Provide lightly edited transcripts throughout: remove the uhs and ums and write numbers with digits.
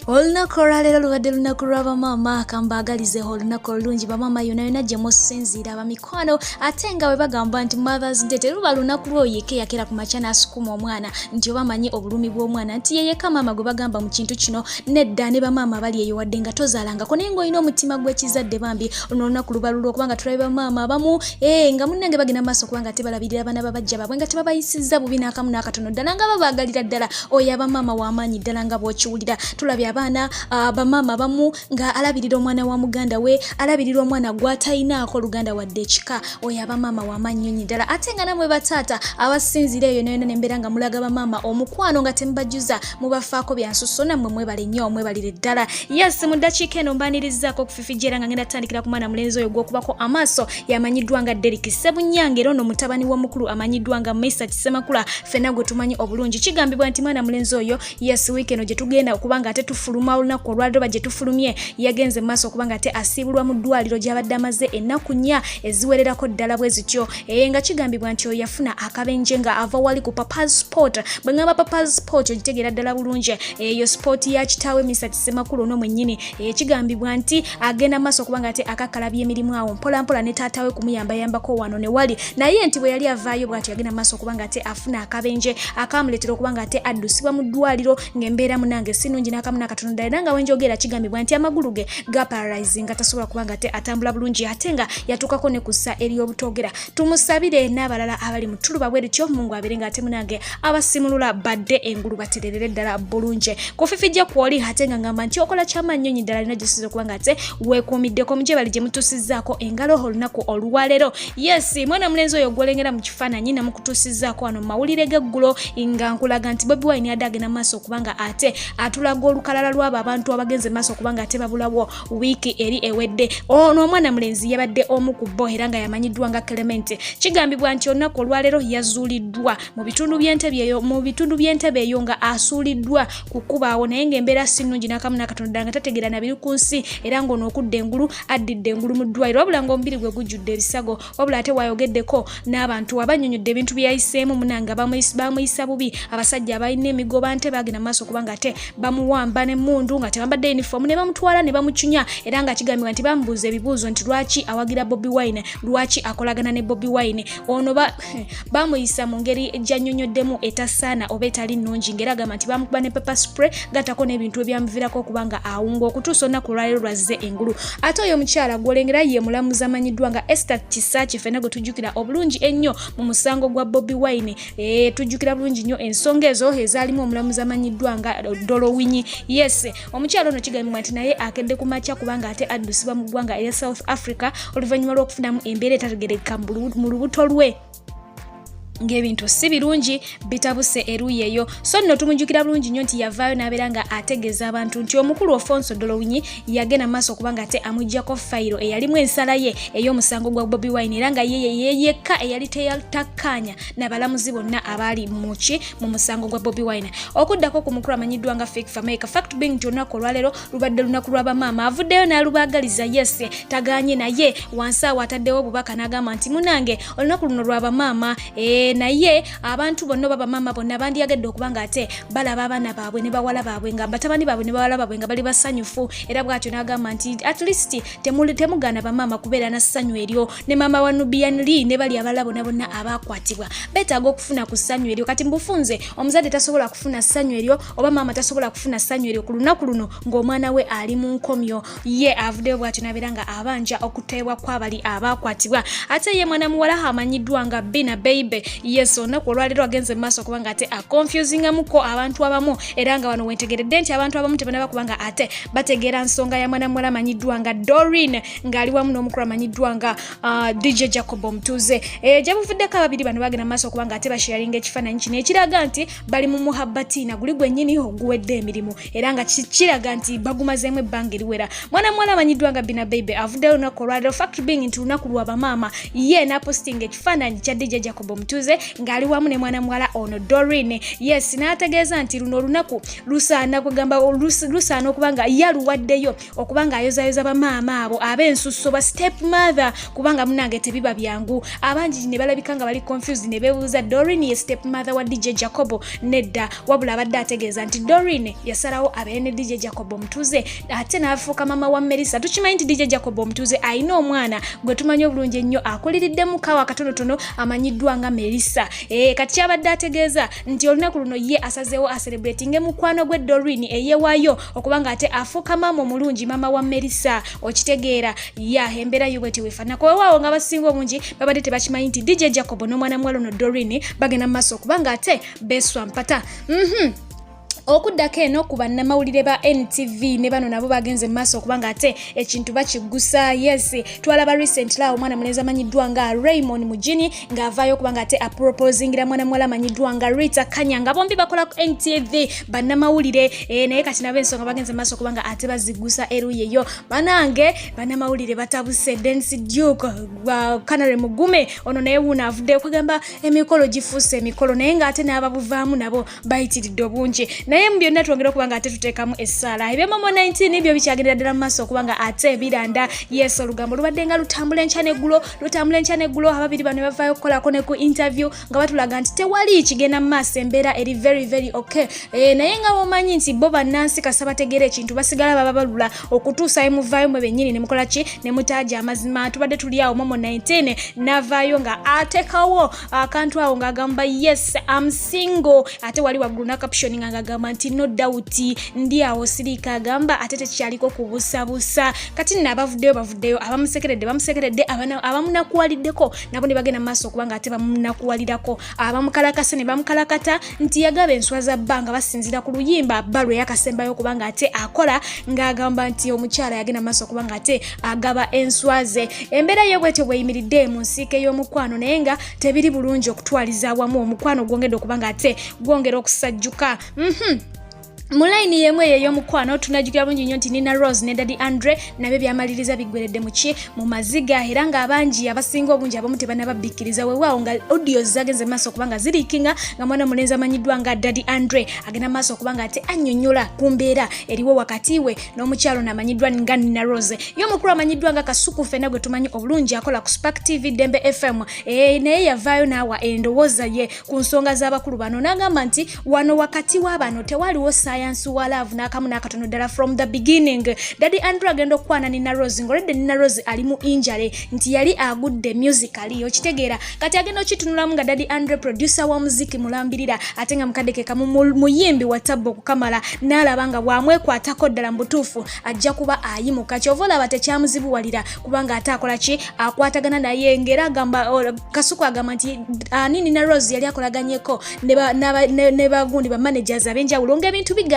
Olunaku olwaleero lubadde lunaku lwa bamaama kambagalizeho olunaku olulungi bamaama yonna gye musinziira abamikwano ate nga bwe bagamba nti Mother's Day teruba lunaku lwoyike yakera ku makya n'asukuma omwana nti oba amanyi obulumi bw'omwana nti yeyeka maama gwe bagamba mu kintu kino nedda ne bamaama bali eyo wadde nga tozaalangako naye ng'olina omutima gw'ekizadde bambi luno olunaku luba lulwo kubanga tulabe bamaama abamu nga munnange bagenda maaso kubanga tebalabirira abaana babajja baabwe nga tebabayisizza bubi n'akamu n'akatono ddala nga babaagalira ddala oyo abamaama w'amaanyi ddala nga bw'okiwulira tulabye abaana bamaama bamu nga alabirira omwana wa muganda we alabirira omwana gw'atayinaako luganda wadde ekika oyo abamaama w'amaanyi nnyo ddala ate nga namwe bataata abasinzira eyo nayona nembeera nga mulaga bamaama omukwano nga temubajjuza mubafaako byansusso nammwe mwebale nnyo mwebalire ddala yes mu ddakiika eno mbaanirizaako okufifijjera nga ngenda tutandikira ku mwana mulenzi oyo gw'okubako amaaso yamanyiddwa nga Derek Ssebunnyange era ono mutabani w'omukulu amanyiddwa nga Mesa Kisemakula ffenna gwe tumanyi obulungi kigambibwa nti mwana mulenzi oyo yes wiiki eno gye tugenda okubanga ate tufuluma olunaku olwaliro bagye tufulumye yagenze mu maaso okubanga ate asiibulwa mu ddwaliro gy'abadde amaze ennaku nnya eziwererako ddala bwe zityo nga kigambibwa nti oyo yafuna akabenje nga ava wali ku Papa's Sport bwe ngamba Papa's Sport ogitegeera ddala bulungi eyo sport ya kitaawe Mesa Kisemakulu ono mwennyini kigambibwa nti agenda mu maaso okubanga ate akakalabya emirimu awo mpolampola ne taatawe kumuyambayambako wano ne wali naye nti bwe yali avaayo bw'atyo yagenda mu maaso okubanga ate afuna akabenje akamuleetera okubanga ate addusibwa mu ddwaliro ng'embeera munange si nnungi n'akamu n'akatono ddala nga wenjogera kigambibwa nti amagulu ge ga paralyzing nga tasobola kubanga ate atambula bulungi ate nga yatuukako ne ku ssa ery'obutogera tumusabire n'abalala abali mu tuluba bwe lityo Mungu abere nga ate munange abasimulula badde engulu batererere ddala bulungi kufifijja kwoli ate nga ngamba nti okola kyamaanyi nnyo ddala lino gyesiza okubanga ate weekuumiddeko mugye bali gye mutuusizzaako engalo olunaku olwaleero yes mwana mulenzi oyo gwolengera mu kifaananyi namukutuusizzaako wano mu mawulire g'eggulo nga nkulaga nti Bobi Wine yadde agenda maaso okubanga ate atulaga olukalala lw'abo abantu abagenze maaso okubanga ate babulawo wiiki eri ewedde ono omwana mulenzi yabadde omu ku bo era nga yamanyiddwa nga Clement kigambibwa nti olunaku olwaleero yazuuliddwa mu bitundu by'entebe eyo nga asuuliddwa ku kubaawo naye ng'embeera si nnungi n'akamu n'akatono ddala nga tategeera na biri ku nsi era ng'ono okudda engulu addidde engulu mu ddwaliro wabula ng'omubiri gwe gujjudde ebisago wabula ate wayogeddeko n'abantu abannyonnyodde ebintu byayiseemu munanga bamuyisa bubi abasajja abalina emigoba nte bagenda maaso okubanga ate bamuwamba n'emmundu nga tebambadde uniform ne bamutwala ne bamucunya era nga kigambibwa nti bamubuuza ebibuuzo nti lwaki awagira Bobi Wine lwaki akolagana ne Bobi Wine ono bamuyisa mu ngeri ejjannyonnyoddemu etasaana oba etali nnungi ng'era agamba nti bamukuba ne pepper spray gattako n'ebintu ebyamuviirako okubanga awunga okutuusa olunaku olwaleero lwazze engulu ate oyo omukyala gw'olengera ye mulamuzi amanyiddwa nga Esther Kisakye ffenna gwe tujjukira obulungi ennyo mu musango gwa Bobi Wine tujjukira bulungi nnyo ensonga ezo ezaalimu omulamuzi amanyiddwa nga Dolowinyi yes omukyala ono kigambibwa nti naye akedde ku makya kubanga ate addusibwa mu ggwanga erya South Africa oluvannyuma lw'okufunamu embeera etategerekeka mu lubuto lwe ng'ebintu si birungi bitabuse eruyi eyo so nno tumujjukira bulungi nnyo nti yavaayo n'abeera nga ategeeza abantu nti omukulu Ofonso Dolowinyi yagenda maaso okubanga ate amuggyako fayiro eyalimu ensala ye ey'omusango gwa Bobi Wine era nga ye yekka eyali teyatakkaanya n'abalamuzi bonna abaali mu musango gwa Bobi Wine okuddako ku mukulu amanyiddwa nga Fake Fameka fact being nti olunaku olwaleero lubadde lunaku lwa bamaama avuddeyo n'alubaagaliza yes tagaanye naye wansi awo ataddewo obubaka n'agamba nti munange olunaku luno lwa bamaama naye abantu bonna baba mama bonna bandiyagedde okubanga ate balaba abaana baabwe ne bawala baabwe nga batabani baabwe ne bawala baabwe nga bali basanyufu era bw'atyo n'agamba nti at least temugaana bamama kubeera na ssanyu eryo ne mama wa Nubian Lee ne bali abalala bonna abakwatibwa betaaga okufuna ku ssanyu eryo kati mbufunze omuzadde tasobola kufuna ssanyu eryo oba mama tasobola kufuna ssanyu eryo ku lunaku luno ng'omwana we ali mu nkomyo ye avuddeyo bw'atyo n'abeera nga abanja okuteebwa kw'abali abakwatibwa ate ye mwana muwala amanyiddwa nga Bina Baby yes olunaku olwaleero agenze mu maaso okubanga ate akonfusingamuko abantu abamu era nga wano wentegeredde nti abantu abamu tebanaba kubanga ate bategeera nsonga ya mwana muwala amanyiddwa nga Doreen ng'ali wamu n'omukulu amanyiddwa nga DJ Jacob Omutuuze gye buvuddeko ababiri bano bagenda mu maaso okubanga ate basharinga ekifaananyi kino ekiraga nti bali mu muhabbatina guli gwennyini oguwedde emirimu era nga kiraga nti bagumazeemu ebbanga eriwera mwana muwala amanyiddwa nga Bina Baby avuddeyo olunaku olwaleero fact being nti lunaku lwa bamaama ye n'apostinga ekifaananyi kya DJ Jacob Omutuuze mutuze ngali wamu ne mwana mwala ono Doreen. Yes, n'ategeeza nti luno olunaku lusaana kugamba lusaana okubanga yaluwaddeyo okubanga ayozayoza bamaama abo ab'ensusso ba step mother kubanga munange tebiba byangu. Abangi ne balabika nga bali confused ne beebuuza Doreen ye step mother wa DJ Jacobo. Nedda, wabula abadde ategeeza nti Doreen yasalawo abeere ne DJ Jacobo mutuze ate n'afuuka mama wa Melissa. Tukimanyi nti DJ Jacobo mutuze ayina omwana gwe tumanyi obulungi ennyo akuliridde mukawa akatonotono amanyiddwa nga Melissa. Kati abadde ategeeza nti olunaku luno ye asazeewo acelebrating mukwano gwe Doreen eyewaayo okubanga ate afuuka mama omulungi mama wa Melissa. Okitegeera embeera yo bweti weefaanako. Weewaawo nga basinga obungi babadde tebakimanyi nti DJ Jacobo n'omwana mwalo no Doreen bagenda mu maaso okubanga ate beeswa mpata. Okuddako eno ku bannamawulire ba NTV ne bano nabo bagenze maaso okubanga ate ekintu bakigusa. Yes, twalaba recent la omwana muneza amanyiddwa nga Raymond Mujini ng'avaayo okubanga ate aproposingira mwana mwala amanyiddwa nga Rita Kanyanga. Bombi bakola ku NTV bannamawulire naye kati nabo ensonga bagenze maaso okubanga ate bazigusa eruyeyo. Banange bannamawulire batabuse Dance Duke Kanale Mugume ono naye wuuna avudde okugamba emikolo gifuuse emikolo naye ng'ate n'ababuvaamu nabo bayitiridde obungi. Naye mbyonna twongera okubanga ate tuteekamu essaala. Ebye MOMO19 byo bikyagendera ddala mu maaso okubanga ate biranda. Yes, olugambo lubadde nga lutambula enkya n'eggulo ababiri bano bavaayo okukolako ne ku interview nga batulaga nti tewali kigenda mu maaso embeera eri very very okay. Naye nga bomanyi nti bo bannansi kasa bategeera ekintu basigala babalula okutuusa muvaayo mwe bennyini ne mukola ki ne mutaaja amazima. Tubadde tuli awo MOMO19 n'avaayo nga ateekawo akantu awo ng'agamba yes I'm single ate wali waggulu na caption ng'agamba nti no doubt ndi awo sirika agamba ate tekyaliko kubusabusa. Kati nno bavuddeyo abamusekeredde abamunakuwaliddeko nabo ne bagenda mu maaso okubanga ate bamunakuwalirako. Abamukalakase ne bamukalakata nti yagaba enswa za bbanga basinzira ku luyimba balwe yakasembayo okubanga ate akola ng'agamba nti omukyala yagenda mu maaso okubanga ate agaba enswa ze. Embeera yo bwetyo bweyimiridde mu nsiike y'omukwano naye nga tebiri bulungi okutwaliza awamu omukwano gwongedde okubanga ate gwongera okusajjuka. Mulaini yemwe y'omukwano tunajjukira bungi nnyo nti Nina Rose ne Daddy Andre nabyo byamaliriza bigweredde mu maziga era nga abangi abasinga obungi abamu tebannababikkiriza. Weewaawo nga audio zagenze maaso okubanga ziriikinga nga mwana mulenzi amanyiddwa nga Daddy Andre agenda maaso okubanga ate annyonnyola ku mbeera eriwo wakati we n'omukyalo n'amanyiddwa nga Nina Rose. Ye omukulu amanyiddwa nga Kasuku ffenna gwe tumanyi obulungi akola ku Spark TV Dembe FM naye yavaayo n'awa endowooza ye ku nsonga z'abakulu bano n'agamba nti wano wakati w'abano tewaliwo science wa love n'akamu n'akatono ddala from the beginning. Daddy Andre agenda okukwana Nina Rose ng'oledde Nina Rose ali mu injury nti yali agudde musically. Okitegeera kati agenda okitunulamu nga Daddy Andre producer wa muziki mulambirira ate nga mukaddeke kamu muyimbi wa tabbo okukamala n'alaba nga bwamwekwatako ddala mu butuufu ajja kuba ayimuka. Kyova olaba tekyamuzibuwalira kubanga ate akola ki akwatagana naye ng'era agamba Kasuku agamba nti Nina Rose yali akolaganyeko ne bagundi ba managers ab'enjawulo ng'ebintu biganye.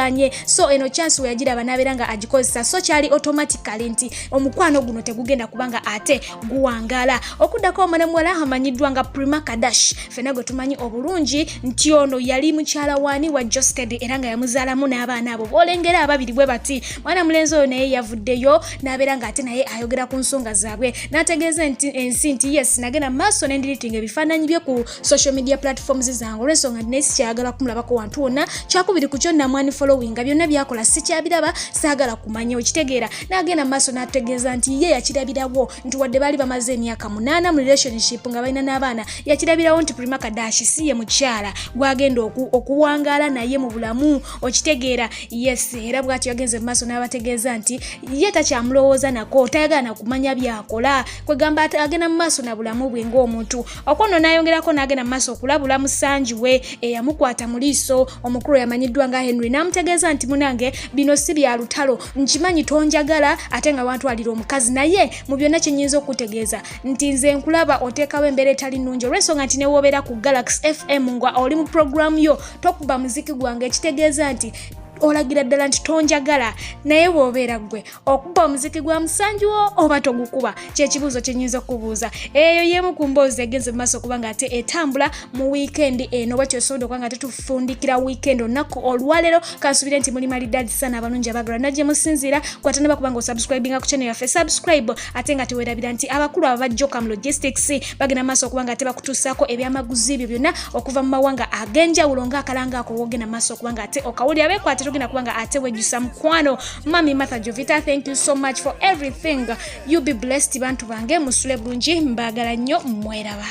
So eno chance we yagiraba n'abeera nga agikozesa so kyali automatically nti omukwano guno tegugenda kubanga ate guwangala. Okuddako omwana muwala amanyiddwa nga Prima Kadash ffenna gwe tumanyi obulungi nti ono yali mukyala waani wa Josted era nga yamuzaalamu n'abaana abo boolengera ababiri bwe bati. Mwana mulenzi oyo naye yavuddeyo n'abeera nga ate naye ayogera ku nsonga zaabwe n'ategeeza ensi nti yes nagenda maaso n'endiritinga ebifaananyi bye ku social media platforms zange olw'ensonga naye sikyayagala kumulabako wantu wonna kyakubiri ku kyo namwani following byonna byakola sikyabiraba saagala kumanya. Okitegeera n'agenda maaso n'ategeeza nti ye yakirabirawo nti wadde baali bamaze emyaka 8 mu relationship nga balina n'abaana yakirabirawo nti Prima Kadash si ye mukyala gwagenda okuwangaala naye mu bulamu. Okitegeera yes era bw'atyo yagenze maaso n'abategeeza nti ye takyamulowooza nako tayagala na kumanya byakola kwegamba agenda mu maaso na bulamu bwe ng'omuntu. Okono n'ayongerako n'agenda mu maaso okulabula musanji we eyamukwata mu liiso omukulu yamanyiddwa nga Henry n'amutegeeza nti munange bino si bya lutalo nkimanyi tonjagala ate nga wantwalira omukazi naye mu byonna kye nnyinza okutegeeza nti nze nkulaba oteekawo embeera etali nnungi olw'ensonga nti ne woobeera ku Galaxy FM nga oli mu program yo tokuba muziki gwange ekitegeeza nti olagira ddala nti tonjagala naye bw'obeera gwe okuba omuziki gwa musanjuwo oba togukuba kyekibuuzo kye nnyinza okubuuza. Eyo y'emu ku mboozi egenze mu maaso kubanga ate etambula mu wiikendi eno bwetyo osobola okuba nga tetufundikira wiikendi olunaku olwaleero kansubire nti muli malidaadi sana abalungi abagala najje musinziira kwatana bakuba nga osubscribinga ku channel yaffe subscribe ate nga teweerabira nti abakulu aba Jokam Logistics bagenda maaso okuba nga tebakutuusaako ebyamaguzi ebyo byonna okuva mu mawanga ag'enjawulo ng'akalanga ako wogenda maaso okuba nga ate okawulira beekwate togenda kuba nga ate wejjusa mukwano. Mami Martha Jovita, thank you so much for everything. You be blessed bantu bange musule bulungi mbagala nnyo mweraba.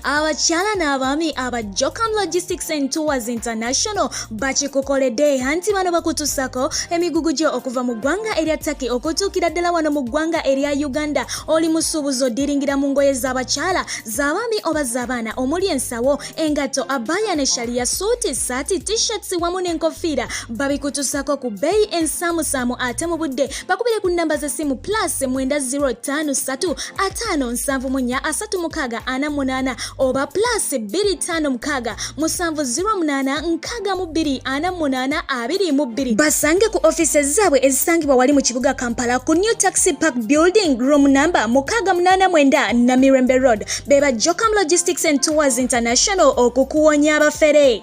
Abakyala n'abaami aba Jokam Logistics and Tours International bakikukoledde anti bano bakutuusako emigugu gyo okuva mu ggwanga erya Turkey okutuukira ddala wano mu ggwanga erya Uganda. Oli musuubuzi odiringira mu ngoye z'abakyala z'abaami oba z'abaana omuli ensawo, engatto, abaya ne shaliya, suuti, saati, t-shirts wamu n'enkofiira babikutuusako ku bbeeyi ensaamusaamu ate mu budde bakubire ku nnamba z'essimu +9053 597 368 oba +256 708 basange ku offices zaabwe ezisangibwa wali mu kibuga Kampala ku New Taxi Park Building room number 689 Namirembe Road. Beba Jokam Logistics and Tours International okukuwonya abafere.